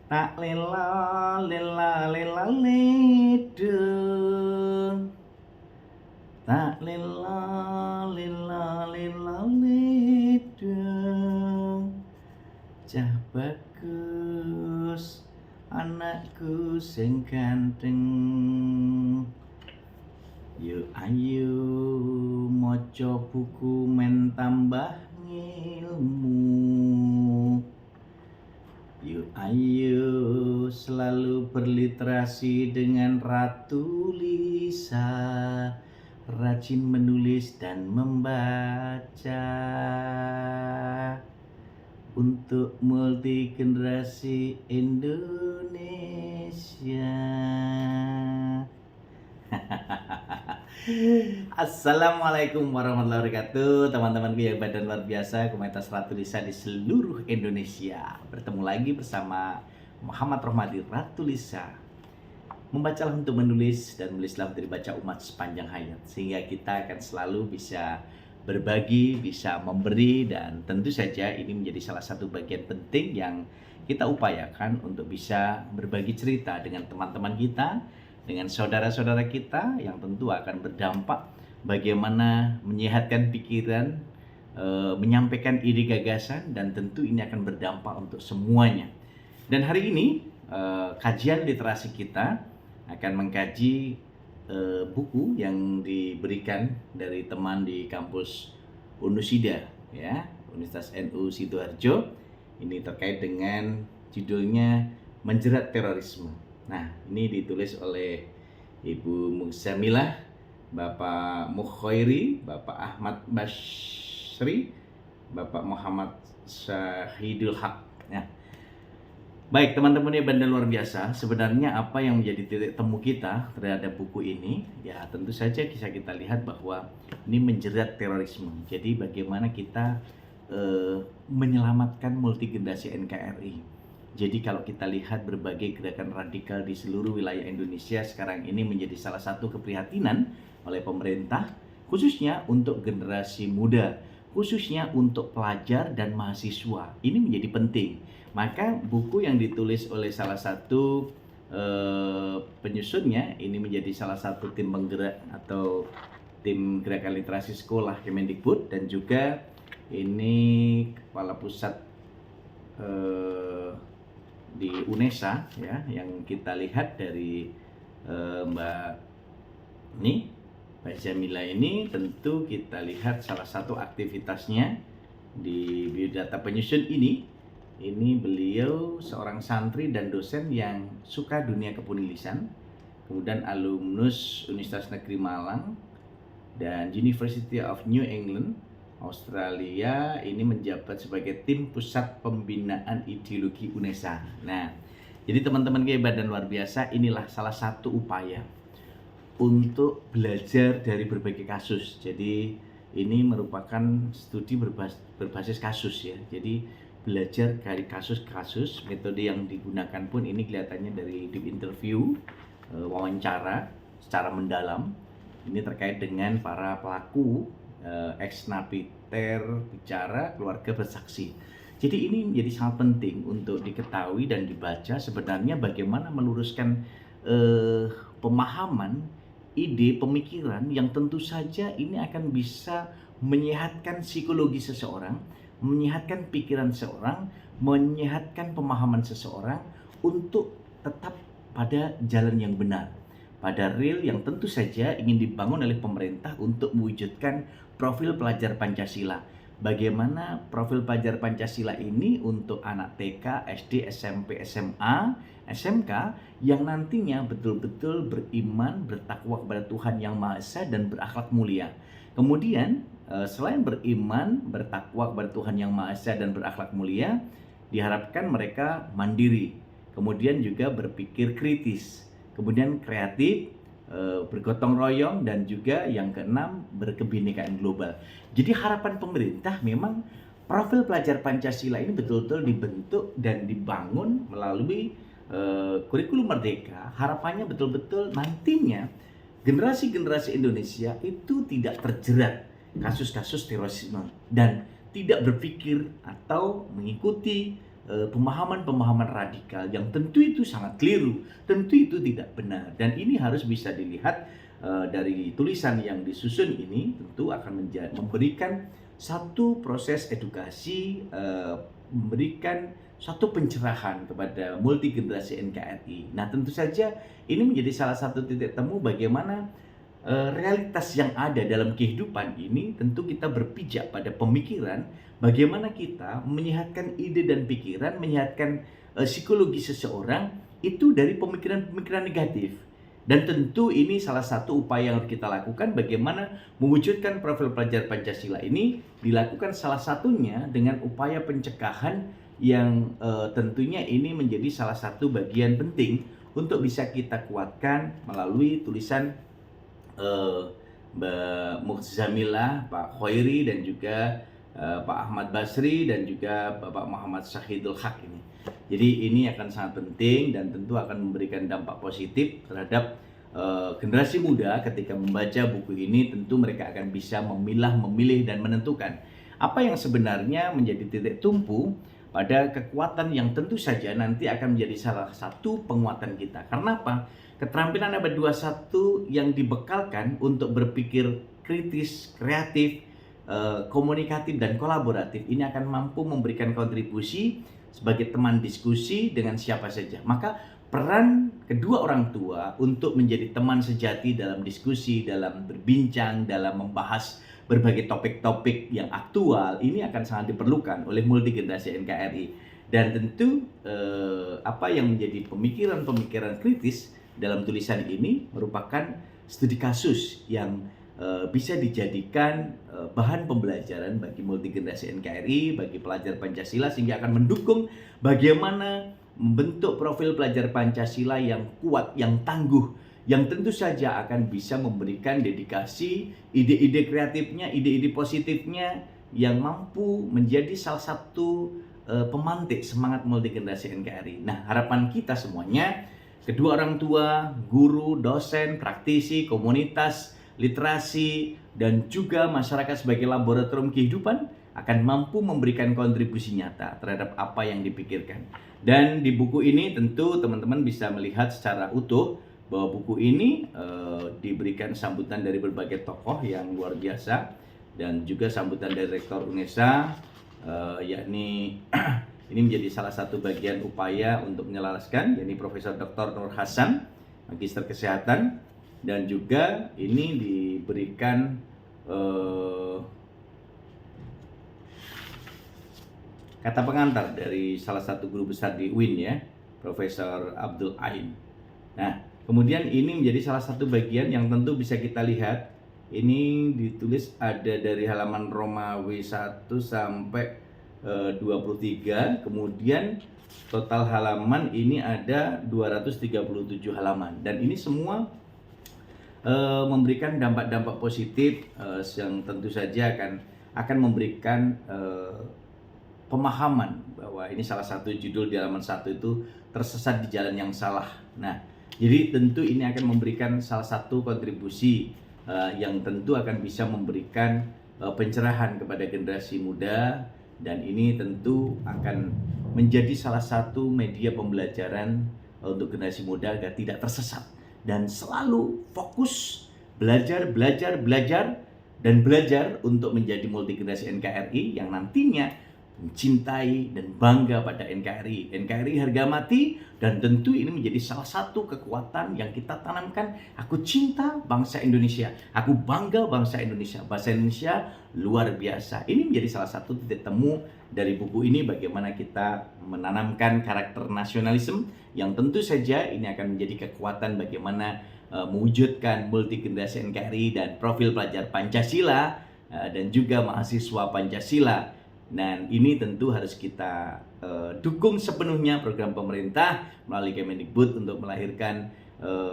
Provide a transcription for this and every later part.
Tak lela lela lela ledo. Tak lela lela lela ledo. Cah bagus anakku sing ganteng. Yuk ayo maca buku men tambah ngilmu. Yuk ayo selalu berliterasi dengan Ratu Lisa, rajin menulis dan membaca untuk multi generasi Indonesia. Assalamualaikum warahmatullahi wabarakatuh, teman-temanku yang badan luar biasa, komunitas Ratu Lisa di seluruh Indonesia. Bertemu lagi bersama Muhammad Rohmadi, Ratu Lisa. Membacalah untuk menulis dan menulislah untuk dibaca umat sepanjang hayat, sehingga kita akan selalu bisa berbagi, bisa memberi, dan tentu saja ini menjadi salah satu bagian penting yang kita upayakan untuk bisa berbagi cerita dengan teman-teman kita, dengan saudara-saudara kita yang tentu akan berdampak bagaimana menyehatkan pikiran, menyampaikan ide gagasan, dan tentu ini akan berdampak untuk semuanya. Dan hari ini kajian literasi kita akan mengkaji buku yang diberikan dari teman di kampus Unusida, ya, Universitas NU Sidoarjo. Ini terkait dengan judulnya Menjerat Terorisme. Nah, ini ditulis oleh Ibu Muksamilah, Bapak Mukhoiri, Bapak Ahmad Basri, Bapak Muhammad Syahidul Haq. Nah, baik teman-teman yang bandel luar biasa, sebenarnya apa yang menjadi titik temu kita terhadap buku ini? Ya tentu saja bisa kita lihat bahwa ini menjerat terorisme. Jadi bagaimana kita menyelamatkan multigenerasi NKRI. Jadi kalau kita lihat berbagai gerakan radikal di seluruh wilayah Indonesia sekarang ini menjadi salah satu keprihatinan oleh pemerintah, khususnya untuk generasi muda, khususnya untuk pelajar dan mahasiswa. Ini menjadi penting. Maka buku yang ditulis oleh salah satu penyusunnya ini menjadi salah satu tim penggerak atau tim gerakan literasi sekolah Kemendikbud, dan juga ini kepala pusat di UNESA, ya, yang kita lihat dari Mbak Jamila ini. Tentu kita lihat salah satu aktivitasnya di biodata penyusun ini beliau seorang santri dan dosen yang suka dunia kepenulisan, kemudian alumnus Universitas Negeri Malang dan University of New England Australia. Ini menjabat sebagai tim pusat pembinaan ideologi UNESA. Nah, jadi teman-teman hebat dan luar biasa, inilah salah satu upaya untuk belajar dari berbagai kasus. Jadi ini merupakan studi berbasis kasus, ya. Jadi belajar dari kasus-kasus. Metode yang digunakan pun ini kelihatannya dari deep interview, wawancara secara mendalam. Ini terkait dengan para pelaku, ex napiter, bicara, keluarga, bersaksi. Jadi ini menjadi sangat penting untuk diketahui dan dibaca sebenarnya bagaimana meluruskan pemahaman, ide, pemikiran yang tentu saja ini akan bisa menyehatkan psikologi seseorang, menyehatkan pikiran seseorang, menyehatkan pemahaman seseorang untuk tetap pada jalan yang benar, pada real yang tentu saja ingin dibangun oleh pemerintah untuk mewujudkan profil pelajar Pancasila. Bagaimana profil pelajar Pancasila ini untuk anak TK, SD, SMP, SMA, SMK yang nantinya betul-betul beriman, bertakwa kepada Tuhan Yang Maha Esa dan berakhlak mulia. Kemudian selain beriman, bertakwa kepada Tuhan Yang Maha Esa dan berakhlak mulia, diharapkan mereka mandiri, kemudian juga berpikir kritis, kemudian kreatif, bergotong royong, dan juga yang keenam berkebinekaan global. Jadi harapan pemerintah memang profil pelajar Pancasila ini betul-betul dibentuk dan dibangun melalui kurikulum Merdeka. Harapannya betul-betul nantinya generasi-generasi Indonesia itu tidak terjerat kasus-kasus terorisme dan tidak berpikir atau mengikuti pemahaman-pemahaman radikal yang tentu itu sangat keliru, tentu itu tidak benar. Dan ini harus bisa dilihat dari tulisan yang disusun ini tentu akan memberikan satu proses edukasi, memberikan satu pencerahan kepada multi generasi NKRI. Nah, tentu saja ini menjadi salah satu titik temu bagaimana realitas yang ada dalam kehidupan ini. Tentu kita berpijak pada pemikiran, bagaimana kita menyehatkan ide dan pikiran, menyehatkan psikologi seseorang itu dari pemikiran-pemikiran negatif. Dan tentu ini salah satu upaya yang harus kita lakukan, bagaimana mewujudkan profil pelajar Pancasila ini dilakukan salah satunya dengan upaya pencegahan yang tentunya ini menjadi salah satu bagian penting untuk bisa kita kuatkan melalui tulisan Mbak Muhzamilah, Pak Khairi, dan juga Pak Ahmad Basri, dan juga Bapak Muhammad Syahidul Haq ini. Jadi ini akan sangat penting dan tentu akan memberikan dampak positif terhadap generasi muda. Ketika membaca buku ini, tentu mereka akan bisa memilah, memilih, dan menentukan apa yang sebenarnya menjadi titik tumpu pada kekuatan yang tentu saja nanti akan menjadi salah satu penguatan kita. Karena apa? Keterampilan abad 21 yang dibekalkan untuk berpikir kritis, kreatif, komunikatif, dan kolaboratif ini akan mampu memberikan kontribusi sebagai teman diskusi dengan siapa saja. Maka peran kedua orang tua untuk menjadi teman sejati dalam diskusi, dalam berbincang, dalam membahas berbagai topik-topik yang aktual ini akan sangat diperlukan oleh multi generasi NKRI. Dan tentu apa yang menjadi pemikiran-pemikiran kritis dalam tulisan ini merupakan studi kasus yang bisa dijadikan bahan pembelajaran bagi multi generasi NKRI, bagi pelajar Pancasila, sehingga akan mendukung bagaimana membentuk profil pelajar Pancasila yang kuat, yang tangguh, yang tentu saja akan bisa memberikan dedikasi, ide-ide kreatifnya, ide-ide positifnya yang mampu menjadi salah satu pemantik semangat multi generasi NKRI. Nah, harapan kita semuanya, kedua orang tua, guru, dosen, praktisi, komunitas, literasi, dan juga masyarakat sebagai laboratorium kehidupan akan mampu memberikan kontribusi nyata terhadap apa yang dipikirkan. Dan di buku ini tentu teman-teman bisa melihat secara utuh bahwa buku ini diberikan sambutan dari berbagai tokoh yang luar biasa, dan juga sambutan dari Rektor UNESA, yakni ini menjadi salah satu bagian upaya untuk menyelaraskan, yakni Profesor Dr. Nur Hasan, Magister Kesehatan, dan juga ini diberikan kata pengantar dari salah satu guru besar di UIN, ya, Profesor Abdul Ain. Nah, kemudian ini menjadi salah satu bagian yang tentu bisa kita lihat. Ini ditulis ada dari halaman Romawi 1 sampai 23, kemudian total halaman ini ada 237 halaman, dan ini semua memberikan dampak-dampak positif yang tentu saja akan memberikan pemahaman bahwa ini salah satu judul di halaman 1 itu tersesat di jalan yang salah. Nah, jadi tentu ini akan memberikan salah satu kontribusi yang tentu akan bisa memberikan pencerahan kepada generasi muda. Dan ini tentu akan menjadi salah satu media pembelajaran untuk generasi muda agar tidak tersesat dan selalu fokus belajar dan belajar untuk menjadi multi generasi NKRI yang nantinya mencintai dan bangga pada NKRI. NKRI harga mati, dan tentu ini menjadi salah satu kekuatan yang kita tanamkan. Aku cinta bangsa Indonesia, aku bangga bangsa Indonesia, bahasa Indonesia luar biasa. Ini menjadi salah satu titik temu dari buku ini, bagaimana kita menanamkan karakter nasionalisme yang tentu saja ini akan menjadi kekuatan bagaimana mewujudkan multi generasi NKRI dan profil pelajar Pancasila dan juga mahasiswa Pancasila. Dan ini tentu harus kita dukung sepenuhnya program pemerintah melalui Kemendikbud untuk melahirkan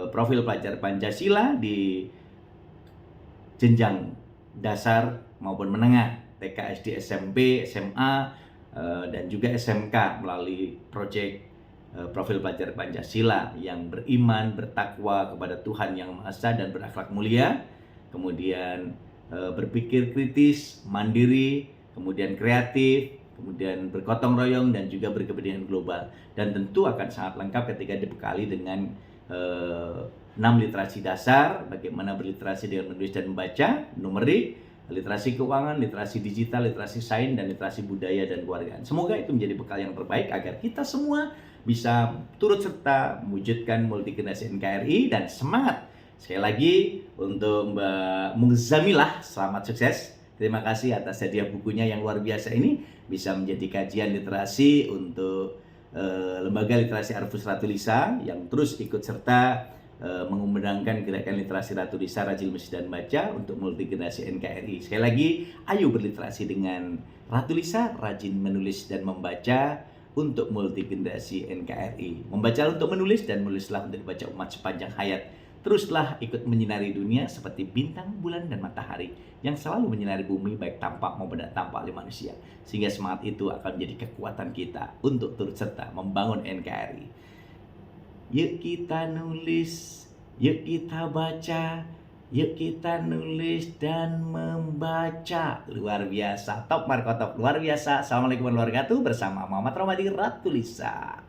profil pelajar Pancasila di jenjang dasar maupun menengah, TK, SD, SMP, SMA, dan juga SMK melalui proyek profil pelajar Pancasila yang beriman, bertakwa kepada Tuhan Yang Maha Esa dan berakhlak mulia, kemudian berpikir kritis, mandiri, kemudian kreatif, kemudian bergotong royong dan juga berkepentingan global. Dan tentu akan sangat lengkap ketika dibekali dengan 6 literasi dasar, bagaimana berliterasi dengan menulis dan membaca, numerik, literasi keuangan, literasi digital, literasi sains, dan literasi budaya dan kewargaan. Semoga itu menjadi bekal yang terbaik agar kita semua bisa turut serta mewujudkan multigenerasi NKRI. Dan semangat sekali lagi untuk Mbak Muzamilah, selamat sukses. Terima kasih atas hadiah bukunya yang luar biasa ini, bisa menjadi kajian literasi untuk Lembaga Literasi Arfus Ratulisa yang terus ikut serta mengumandangkan gerakan literasi Ratulisa, rajin menulis dan baca untuk multigenerasi NKRI. Sekali lagi, ayo berliterasi dengan Ratulisa, rajin menulis dan membaca untuk multigenerasi NKRI. Membaca untuk menulis, dan menulislah untuk dibaca umat sepanjang hayat. Teruslah ikut menyinari dunia seperti bintang, bulan, dan matahari yang selalu menyinari bumi baik tampak maupun tidak tampak oleh manusia. Sehingga semangat itu akan menjadi kekuatan kita untuk turut serta membangun NKRI. Yuk kita nulis, yuk kita baca, yuk kita nulis dan membaca. Luar biasa, top Marco top, luar biasa. Assalamualaikum warahmatullahi wabarakatuh, bersama Muhammad Romadi Ratulisa.